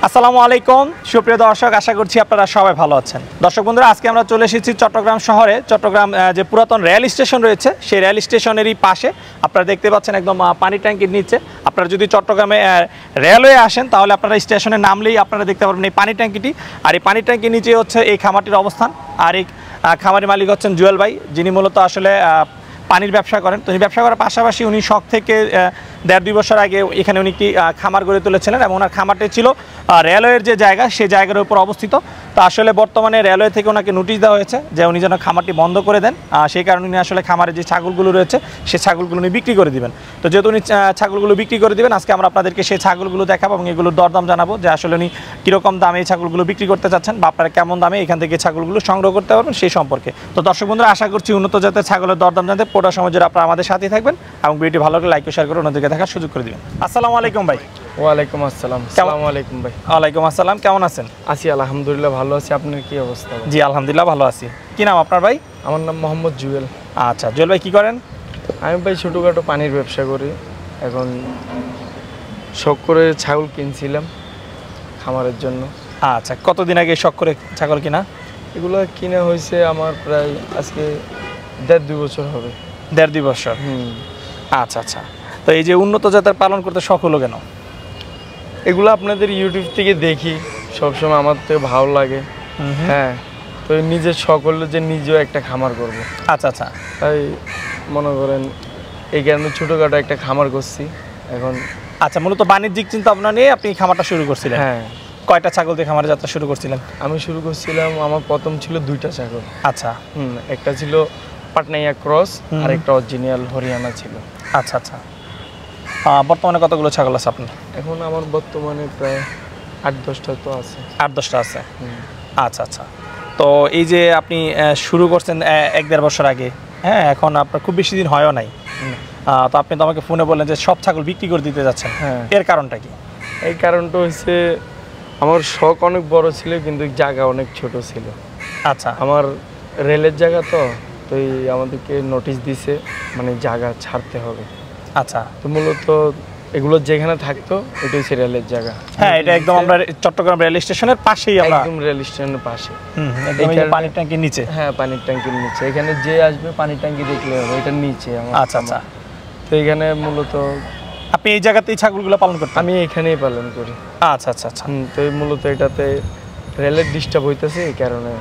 আসসালামু আলাইকুম সুপ্রিয় দর্শক, আশা করছি আপনারা সবাই ভালো আছেন। দর্শক বন্ধুরা, আজকে আমরা চলে এসেছি চট্টগ্রাম শহরে। চট্টগ্রাম যে পুরাতন রেল স্টেশন রয়েছে, সেই রেল স্টেশনেরই পাশে আপনারা দেখতে পাচ্ছেন একদম পানি ট্যাঙ্কির নিচে। আপনারা যদি চট্টগ্রামে রেলওয়ে আসেন তাহলে আপনারা স্টেশনে নামলেই আপনারা দেখতে পারবেন এই পানি ট্যাঙ্কিটি। আর এই পানি ট্যাঙ্কির নিচে হচ্ছে এই খামারটির অবস্থান। আর এই খামারের মালিক হচ্ছেন জুয়েল ভাই, যিনি মূলত আসলে পানির ব্যবসা করেন। তো উনি ব্যবসা করার পাশাপাশি উনি শখ থেকে 1.5-2 বছর আগে এখানে উনি একটি খামার গড়ে তুলেছিলেন এবং ওনার খামারটি ছিল রেলওয়ের যে জায়গা, সেই জায়গার উপর অবস্থিত। তো আসলে বর্তমানে রেলওয়ে থেকে ওনাকে নোটিশ দেওয়া হয়েছে যে উনি যেন খামারটি বন্ধ করে দেন। সেই কারণে উনি আসলে খামারের যে ছাগলগুলো রয়েছে সেই ছাগলগুলো উনি বিক্রি করে দিবেন। তো যেহেতু উনি ছাগলগুলো বিক্রি করে দিবেন, আজকে আমরা আপনাদেরকে সেই ছাগলগুলো দেখাবো এবং এগুলোর দরদাম জানাবো যে আসলে উনি কীরকম দামে এই ছাগলগুলো বিক্রি করতে চাচ্ছেন বা আপনারা কেমন দামে এখান থেকে ছাগলগুলো সংগ্রহ করতে পারবেন সেই সম্পর্কে। তো দর্শক বন্ধুরা, আশা করছি উন্নত জাতের ছাগলের দরদাম জানতে পুরো সময় জুড়ে আপনারা আমাদের সাথেই থাকবেন এবং ভিডিওটি ভালো করে লাইক ও শেয়ার করে অন্যদেরকে দেখার সুযোগ করে দিবেন। আসসালামু আলাইকুম ভাই। ওয়ালাইকুম আসসালাম। আসসালামু আলাইকুম ভাই। ওয়ালাইকুম আসসালাম, কেমন আছেন? আছি আলহামদুলিল্লাহ, ভালো আছি। আপনার কি অবস্থা? জি আলহামদুলিল্লাহ ভালো আছি। কি নাম আপনার ভাই? আমার নাম মোহাম্মদ জুয়েল। আচ্ছা জুয়েল ভাই, কি করেন? আমি ভাই ছোটোখাটো পানির ব্যবসা করি। এখন শখ করে ছাগল কিনছিলাম খামারের জন্য। আচ্ছা, কতদিন আগে শখ করে ছাগল কিনা? এগুলো কিনা হয়েছে আমার প্রায় আজকে 1.5-2 বছর হবে। 1.5-2 বছর। আচ্ছা আচ্ছা। তো এই যে উন্নত জাতের পালন করতে শখ হলো কেন? এগুলো আপনাদের ইউটিউব থেকে দেখি, সবসময় আমার তো ভালো লাগে। হ্যাঁ, তো নিজের শখ হলো যে নিজেও একটা খামার করব। আচ্ছা আচ্ছা। তাই মনে করেন এই কারণে ছোটোখাটো একটা খামার করছি এখন। আচ্ছা, মূলত বাণিজ্যিক চিন্তা ভাবনা নিয়ে আপনি খামারটা শুরু করছিলেন? হ্যাঁ। কয়টা ছাগল দিয়ে খামারের যাত্রা শুরু করছিলেন? আমি শুরু করছিলাম, আমার প্রথম ছিল 2টা ছাগল। আচ্ছা। একটা ছিল পাটনাইয়া ক্রস আর একটা অরিজিনাল হরিয়ানা ছিল। আচ্ছা আচ্ছা। বর্তমানে কতগুলো ছাগল আছে আপনার? এখন আমার বর্তমানে প্রায় 8-10টা তো আছে। 8-10টা আছে। আচ্ছা আচ্ছা। তো এই যে আপনি শুরু করছেন 1-1.5 বছর আগে, হ্যাঁ, এখন আপনার খুব বেশি দিন হয়ও নাই। তো আপনি তো আমাকে ফোনে বললেন যে সব ছাগল বিক্রি করে দিতে যাচ্ছেন। হ্যাঁ। এর কারণটা কি? এই কারণটা হচ্ছে আমার শখ অনেক বড় ছিল কিন্তু জায়গা অনেক ছোট ছিল। আচ্ছা। আমার রেলের জায়গা তো আমাদেরকে নোটিশ দিছে, মানে জায়গা ছাড়তে হবে। আচ্ছা। তো মূলত এগুলো যেখানে থাকতো এটা হচ্ছে রেলের জায়গা। হ্যাঁ, এটা একদম আমরা চট্টগ্রাম রেল স্টেশনের পাশেই, আমরা একদম রেল স্টেশনের পাশে। একদম এই পানির ট্যাঙ্কির নিচে। হ্যাঁ, পানির ট্যাঙ্কির নিচে। এখানে যে আসবে পানির ট্যাঙ্কি দেখলে হবে, এটার নিচে আমার। আচ্ছা আচ্ছা। তো এখানে মূলত আপনি এই জায়গাতেই ছাগলগুলো পালন করতেন? আমি এখানেই পালন করি। আচ্ছা আচ্ছা আচ্ছা। তো মূলত এটাতে রেলের ডিস্টার্ব হইতেছে, এই কারণে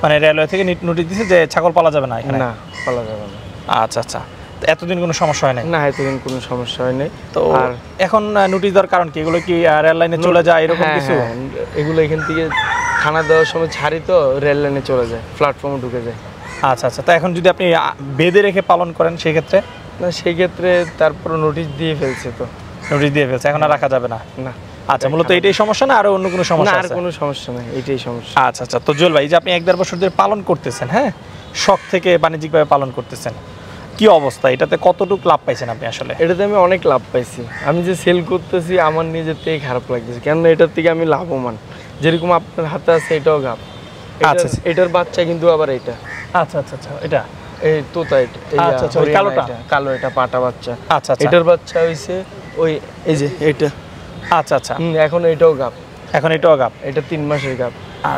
মানে রেলওয়ে থেকে নোটিশ দিয়েছে যে ছাগল পালা যাবে না এখানে? না, পালা যাবে না। আচ্ছা আচ্ছা। এতদিন কোনো সমস্যা হয় নাই? না, এতদিন কোনো সমস্যা হয় নাই। তো আর এখন নোটিশ দেওয়ার কারণ কি? এগুলো কি রেল লাইনে চলে যায় এরকম কিছু? এগুলো এখান থেকে খানা দেওয়ার সময় ছাড়ি তো রেল লাইনে চলে যায়, প্ল্যাটফর্মে ঢুকে যায়। আচ্ছা আচ্ছা। তো এখন যদি আপনি বেঁধে রেখে পালন করেন সেই ক্ষেত্রে? না, সেই ক্ষেত্রে তারপর নোটিশ দিয়ে ফেলছে। তো নোটিশ দিয়ে ফেলছে, এখন আর রাখা যাবে না? না। আচ্ছা, মূলত এটাই সমস্যা না আরো অন্য কোনো সমস্যা আছে? আর কোনো সমস্যা নেই, এটাই সমস্যা। আচ্ছা আচ্ছা। তো জুয়েল ভাই, যে আপনি 1-1.5 বছর ধরে পালন করতেছেন, হ্যাঁ, শখ থেকে বাণিজ্যিকভাবে পালন করতেছেন, কি অবস্থা? এটাতে কতটুকু লাভ পাইছেন আপনি? আসলে এটাতে আমি অনেক লাভ পাইছি। আমি যে সেল করতেছি আমার নিজের থেকে খারাপ লাগতেছে, কেননা এটার থেকে আমি লাভবান। যেরকম আপনার হাতে আছে এটাও গাব। আচ্ছা, এটার বাচ্চা কিন্তু আবার এটা। আচ্ছা আচ্ছা আচ্ছা। এটা এই তোতা, এটা কালোটা, কালো, এটা পাটা বাচ্চা। আচ্ছা আচ্ছা। এটার বাচ্চা হইছে ওই এই যে এটা। আচ্ছা আচ্ছা। এখন এটাও গাব। এখন এটাও গাব? এটা 3 মাসের গাব।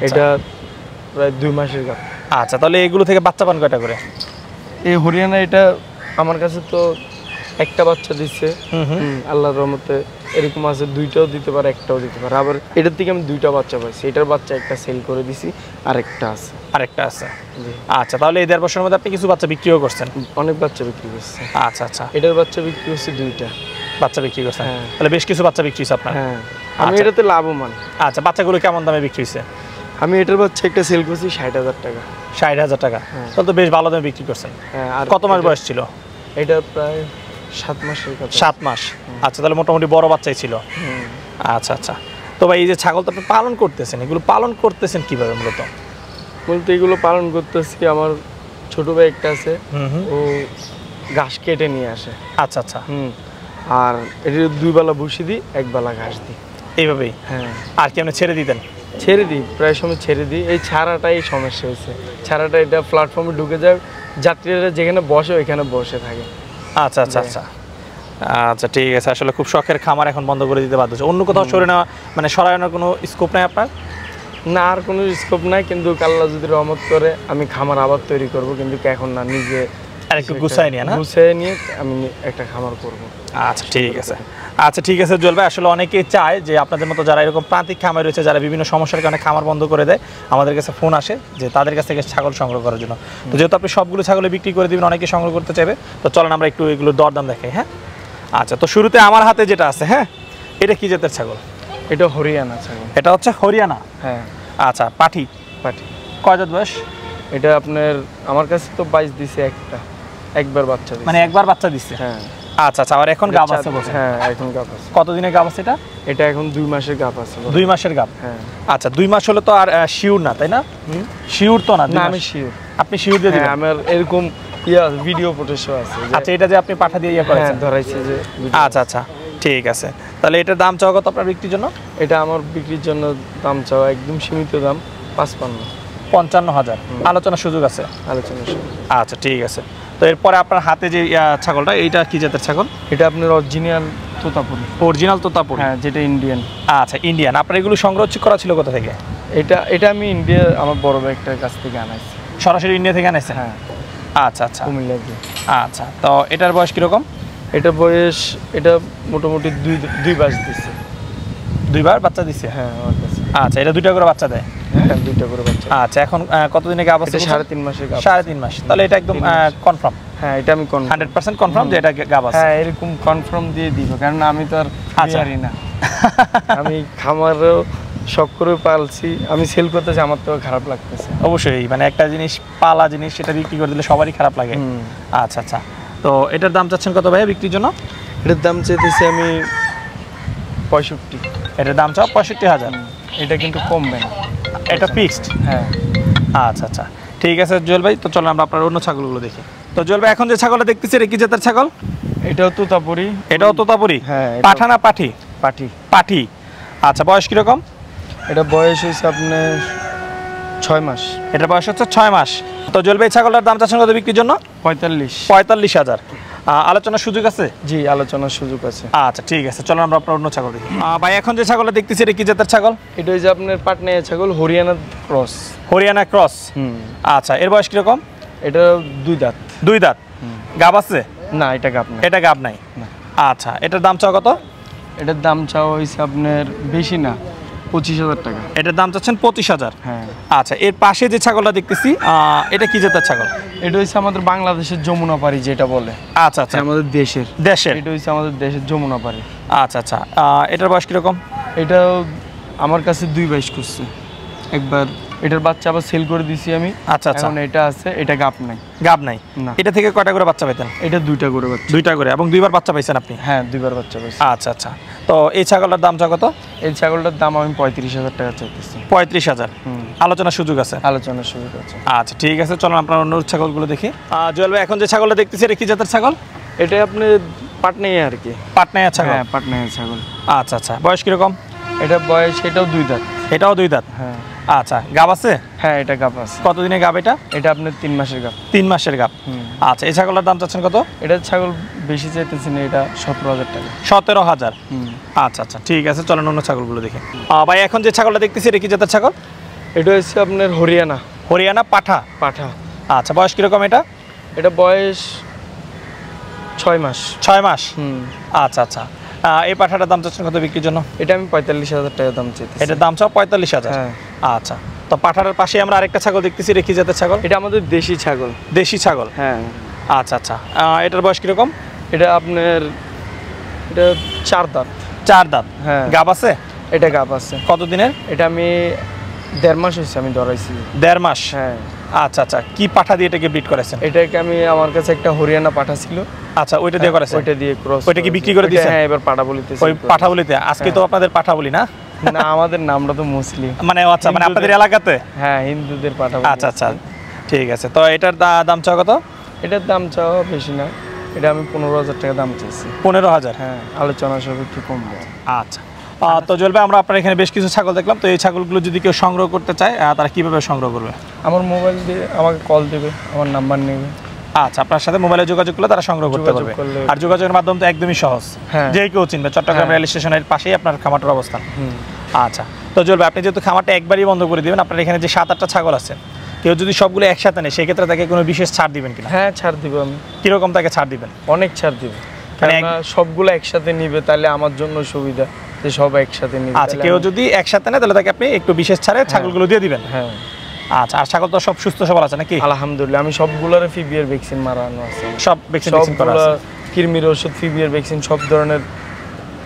এটা প্রায় 2 মাসের গাব। আচ্ছা, তাহলে এগুলো থেকে বাচ্চা পান কয়টা করে? এই হরিয়ানা এটা আমার কাছে তো একটা বাচ্চা দিচ্ছে আল্লাহর রহমতে। এরকম আছে 2টাও দিতে পারে, একটাও দিতে পারে। আবার এটার থেকে আমি 2টা বাচ্চা পাইছি। এটার বাচ্চা একটা সেল করে দিছি, আরেকটা আছে। আচ্ছা, তাহলে এই 1.5 বছরের মধ্যে আপনি কিছু বাচ্চা বিক্রিও করছেন? অনেক বাচ্চা বিক্রি করছে। আচ্ছা আচ্ছা। এটার বাচ্চা বিক্রি হচ্ছে 2টা বাচ্চা বিক্রি করছেন? তাহলে বেশ কিছু বাচ্চা বিক্রি হচ্ছে আপনার? হ্যাঁ, আমি এটাতে লাভবান। আচ্ছা, বাচ্চাগুলো কেমন দামে বিক্রি হয়েছে? আমি এটার বাচ্চা একটা সেল করছি 60,000 টাকা। 60,000 টাকা? তাহলে তো বেশ ভালো দামে বিক্রি করছেন। হ্যাঁ। আর কত মাস বয়স ছিল? এটা প্রায় 7 মাসের কথা। 7 মাস। আচ্ছা, তাহলে মোটামুটি বড় বাচ্চাই ছিল। আচ্ছা আচ্ছা। তো ভাই, এই যে ছাগল তো আপনি পালন করতেছেন, এগুলো পালন করতেছেন কিভাবে? মূলত এগুলো পালন করতেছি, আমার ছোট ভাই একটা আছে, ও ঘাস কেটে নিয়ে আসে। আচ্ছা আচ্ছা। আর এটা 2 বেলা ভুসি দিই, 1 বেলা ঘাস দিই, এইভাবেই? হ্যাঁ। আর কি আপনি ছেড়ে দিতেন? ছেড়ে দিই, প্রায় সময় ছেড়ে দিই। এই ছাড়াটাই সমস্যা হয়েছে। ছাড়াটা এটা প্ল্যাটফর্মে ঢুকে যায়, যাত্রীরা যেখানে বসে ওইখানে বসে থাকে। আচ্ছা আচ্ছা আচ্ছা। আচ্ছা ঠিক আছে, আসলে খুব শখের খামার এখন বন্ধ করে দিতে বাধ্য হচ্ছে। অন্য কোথাও সরে নেওয়া মানে সরানোর কোনো স্কোপ নাই আপনার? না, আর কোনো স্কোপ নাই, কিন্তু আল্লাহ যদি রহমত করে আমি খামার আবার তৈরি করব, কিন্তু এখন না, নিজে আর একটু গুছাই নিয়ে গুছিয়ে নিয়ে আমি একটা খামার করব। আচ্ছা ঠিক আছে, আচ্ছা ঠিক আছে জুয়েল ভাই, আসলে অনেকেই চায় যে আপনাদের মতো যারা এরকম প্রান্তিক খামার রয়েছে, যারা বিভিন্ন সমস্যার কারণে খামার বন্ধ করে দেয়, আমাদের কাছে ফোন আসে যে তাদের কাছ থেকে ছাগল সংগ্রহ করার জন্য। তো যেহেতু আপনি সবগুলো ছাগলে বিক্রি করে দিবেন, অনেকে সংগ্রহ করতে চাইবে, তো চলেন আমরা একটু এগুলোর দরদাম দেখাই। হ্যাঁ আচ্ছা, তো শুরুতে আমার হাতে যেটা আছে, হ্যাঁ এটা কি জাতের ছাগল? এটা হরিয়ানা ছাগল। এটা হচ্ছে হরিয়ানা? হ্যাঁ। আচ্ছা, পাঠি? পাঠি। কয় দাঁত বয়স? এটা আপনার আমার কাছে তো 22 দিছে, একবার বাচ্চা দিছে। মানে একবার বাচ্চা দিচ্ছে? হ্যাঁ। আচ্ছা আচ্ছা, আর এখন গাব আছে বলছেন? হ্যাঁ, এখন গাব আছে। কতদিনের গাব আছে এটা? এটা এখন 2 মাসের গাব আছে। 2 মাসের গাব? হ্যাঁ। আচ্ছা 2 মাস হলে তো আর শিওর না, তাই না? শিওর তো না? না, আমি শিওর। আপনি শিওর দিয়ে দিবেন? আমার এরকম ভিডিও ফুটেজও আছে। আচ্ছা, এটা যে আপনি পাঠা দিয়ে করেছেন? হ্যাঁ, ধরাইছে যে। আচ্ছা আচ্ছা ঠিক আছে, তাহলে এটার দাম চাও কত আপনার বিক্রির জন্য? এটা আমার বিক্রির জন্য দাম চাও একদম সীমিত দাম, 55,000। আলোচনার সুযোগ আছে? আলোচনার সুযোগ। আচ্ছা ঠিক আছে, তো এরপরে আপনার হাতে যে ছাগলটা, এইটা কি জাতের ছাগল? এটা আপনার অরিজিনাল তোতাপুরি। অরিজিনাল তোতাপুরি? হ্যাঁ, যেটা ইন্ডিয়ান। আচ্ছা ইন্ডিয়ান। আপনার এগুলো সংগ্রহ করা ছিল কোথা থেকে? এটা আমি ইন্ডিয়া আমার বড় ভাইটার কাছ থেকে আনাইছি। সরাসরি ইন্ডিয়া থেকে আনাইছেন? হ্যাঁ। আচ্ছা আচ্ছা, কুমিল্লা দিয়ে। আচ্ছা, তো এটার বয়স কিরকম? এটা বয়স, এটা মোটামুটি দুই মাস দিচ্ছে। 2 বার বাচ্চা দিচ্ছে? হ্যাঁ, আমার কাছে। আচ্ছা, এটা 2টা করে বাচ্চা দেয়? হ্যাঁ, 2টা করে বাচ্চা। আচ্ছা, এখন কতদিনে গাব আছে? 3.5 মাসের গাব। 3.5 মাস, তাহলে এটা একদম কনফার্ম? হ্যাঁ, এটা আমি 100% কনফার্ম যে এটা গাব আছে? হ্যাঁ, এরকম কনফার্ম দিয়ে দিব, কারণ আমি তো আর জানি না। আমি খামারও শখ করে পালছি, আমি সেল করতেছি, আমার তো খারাপ লাগতেছে। অবশ্যই, মানে একটা জিনিস পালা জিনিস, সেটা বিক্রি করে দিলে সবারই খারাপ লাগে। আচ্ছা আচ্ছা, তো এটার দাম চাচ্ছেন কত ভাই বিক্রির জন্য? এটার দাম চাইতেছি আমি 65। এটার দাম চাও 65,000? এটা কিন্তু কমবে না, এটা ফিক্সড? হ্যাঁ। আচ্ছা আচ্ছা ঠিক আছে জুয়েল ভাই, তো চলো আমরা আপনার অন্য ছাগলগুলো দেখি। তো জুয়েল ভাই, এখন যে ছাগলটা দেখতেছি এটা কি জাতের ছাগল? এটাও তোতাপুরি। এটাও তোতাপুরি? হ্যাঁ। পাঠা না পাঠি? পাঠি। পাঠি। আচ্ছা, বয়স কিরকম? এটা বয়স হয়েছে আপনার 6 মাস। এটা বয়স হচ্ছে 6 মাস। তো জুয়েল ভাই, ছাগলটার দাম চাচ্ছেন কত বিক্রির জন্য? 45,000। আলোচনার সুযোগ আছে? জি, আলোচনার সুযোগ আছে। আচ্ছা ঠিক আছে, চলো আমরা আপনার অন্য ছাগল দেখি। ভাই, এখন যে ছাগলটা দেখতেছি এটা কি জাতের ছাগল? এটা হচ্ছে আপনার পাটনাইয়া ছাগল, হরিয়ানা ক্রস। হরিয়ানা ক্রস? আচ্ছা, এর বয়স কিরকম? এটা 2 দাঁত। 2 দাঁত? গাব আছে? না, এটা গাব নাই। এটা গাব নাই? আচ্ছা, এটার দাম চাও কত? এটার দাম চাওয়া হয়েছে আপনার বেশি না, 25,000 টাকা। এটার দাম চাচ্ছেন 25,000? হ্যাঁ। আচ্ছা, এর পাশে যে ছাগলটা দেখতেছি এটা কি জাতের ছাগল? এটা হচ্ছে আমাদের বাংলাদেশের যমুনাপাড়ি যেটা বলে। আচ্ছা আচ্ছা, আমাদের দেশের। এটা হচ্ছে আমাদের দেশের যমুনাপাড়ি। আচ্ছা আচ্ছা, এটার বয়স কিরকম? এটাও আমার কাছে 2 বাইশ করছে একবার। এটার বাচ্চা আবার সেল করে দিছি আমি। আচ্ছা আচ্ছা, এখন এটা আছে, এটা গাব নাই। গাব নাই? না। এটা থেকে কয়টা করে বাচ্চা পেতেন? এটা 2টা করে বাচ্চা। 2টা করে, এবং 2 বার বাচ্চা পাইছেন আপনি? হ্যাঁ, 2 বার বাচ্চা পাইছি। আচ্ছা আচ্ছা, তো এই ছাগলটার দাম চা কত? এই ছাগলটার দাম আমি 35,000 টাকা চাইতেছি। 35,000? আলোচনার সুযোগ আছে? আলোচনার সুযোগ আছে। আচ্ছা ঠিক আছে, চলো আপনার অন্য ছাগলগুলো দেখি। জুয়েল ভাই, এখন যে ছাগলটা দেখতেছি এটা কি জাতের ছাগল? এটা আপনি পাটনাইয়া আর কি। পাটনাইয়া ছাগল? হ্যাঁ, পাটনাইয়া ছাগল। আচ্ছা আচ্ছা, বয়স কিরকম? এটা বয়স, এটাও 2 দাঁত। এটাও 2 দাঁত? হ্যাঁ। আচ্ছা, গাব আছে? হ্যাঁ, এটা গাব আছে। কতদিনের গাব এটা? এটা আপনার 3 মাসের গাব। 3 মাসের গাব? আচ্ছা, এই ছাগলটার দাম চাচ্ছেন কত? এটা ছাগল বেশি চাইতেছি না, এটা 17,000 টাকা। 17,000? আচ্ছা আচ্ছা ঠিক আছে, চলেন অন্য ছাগলগুলো দেখি। ভাই, এখন যে ছাগলটা দেখতেছি এটা কি জাতের ছাগল? এটা হচ্ছে আপনার হরিয়ানা। হরিয়ানা পাঠা? পাঠা। আচ্ছা, বয়স কিরকম এটা? এটা বয়স 6 মাস। 6 মাস? আচ্ছা আচ্ছা, এই পাঠাটার দাম চাচ্ছেন কত বিক্রির জন্য? এটা আমি 45,000 টাকা দাম চাইতেছি। এটার দাম চাও 45,000? হ্যাঁ। আচ্ছা, তো পাঠাটার পাশে আমরা আরেকটা ছাগল দেখতেছি, এটা কি জাতের ছাগল? এটা আমাদের দেশি ছাগল। দেশি ছাগল? হ্যাঁ। আচ্ছা আচ্ছা, এটার বয়স কিরকম? এটা আপনার, এটা 4 দাঁত। 4 দাঁত? হ্যাঁ। গাব আছে? এটা গাব আছে। কতদিনের? এটা আমি 1.5 মাস হয়েছে আমি ধরাইছি। 1.5 মাস? হ্যাঁ। আচ্ছা আচ্ছা, কি পাঠা দিয়ে এটাকে ব্রিড করেছেন? এটাকে আমি, আমার কাছে একটা হরিয়ানা পাঠা ছিল। আচ্ছা, ওইটা দিয়ে করেছেন? ওইটা দিয়ে ক্রস। ওইটা কি বিক্রি করে দিয়েছেন? হ্যাঁ, এবার পাঠা বলিতে। ওই পাঠা বলিতে? আজকে তো আপনাদের পাঠা বলি না? না, আমাদের নামটা তো মুসলিম। মানে আচ্ছা, মানে আপনাদের এলাকাতে? হ্যাঁ, হিন্দুদের পাঠা। আচ্ছা আচ্ছা ঠিক আছে, তো এটার দাম চাও কত? এটার দাম চাওয়া বেশি না, এটা আমি 15,000 টাকা দাম চাইছি। 15,000? হ্যাঁ, আলোচনা সব একটু কমবে। আচ্ছা, তো জুয়েল ভাই, আমরা আপনার এখানে বেশ কিছু ছাগল দেখলাম, তো এই ছাগলগুলো যদি কেউ সংগ্রহ করতে চায় তারা কিভাবে সংগ্রহ করবে? আমার মোবাইল দিয়ে আমাকে কল দেবে, আমার নাম্বার নেবে। আচ্ছা, আপনার সাথে মোবাইলে যোগাযোগ করলে তারা সংগ্রহ করতে পারবে। আর যোগাযোগের মাধ্যম তো একদমই সহজ, যে কেউ চিনবে। চট্টগ্রাম রেল স্টেশনের পাশেই আপনার খামারটার অবস্থান। আচ্ছা, তো জুয়েল ভাই, আপনি যেহেতু খামারটা একবারই বন্ধ করে দিবেন, আপনার এখানে যে 7-8টা ছাগল আছে, কেউ যদি সবগুলো একসাথে নেয় সেক্ষেত্রে তাকে কোনো বিশেষ ছাড় দিবেন কিনা? হ্যাঁ, ছাড় দিব আমি। কিরকম তাকে ছাড় দিবেন? অনেক ছাড় দিব, কারণ সবগুলো একসাথে নিবে, তাহলে আমার জন্য সুবিধা যে সব একসাথে নিবে। আচ্ছা, কেউ যদি একসাথে নেয় তাহলে তাকে আপনি একটু বিশেষ ছাড়ে ছাগলগুলো দিয়ে দিবেন। হ্যাঁ। আচ্ছা, আর ছাগল তো সব সুস্থ সবল আছে নাকি? আলহামদুলিল্লাহ, আমি সবগুলোর ফিবিআর ভ্যাকসিন মারানো আছে। সব ভ্যাকসিন করা আছে? কৃমির ওষুধ, ফিবিআর ভ্যাকসিন, সব ধরনের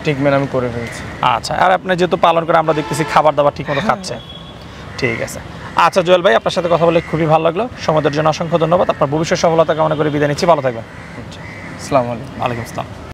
ট্রিটমেন্ট আমি করে ফেলছি। আচ্ছা, আর আপনি যেহেতু পালন করে আমরা দেখতেছি খাবার দাবার ঠিকমতো খাচ্ছে। ঠিক আছে। আচ্ছা জুয়েল ভাই, আপনার সাথে কথা বলে খুবই ভালো লাগলো। সময়ের জন্য অসংখ্য ধন্যবাদ। আপনার ভবিষ্যৎ সফলতা কামনা করে বিদায় নিচ্ছি। ভালো থাকবেন। আসসালামু আলাইকুম। ওয়ালাইকুম আসসালাম।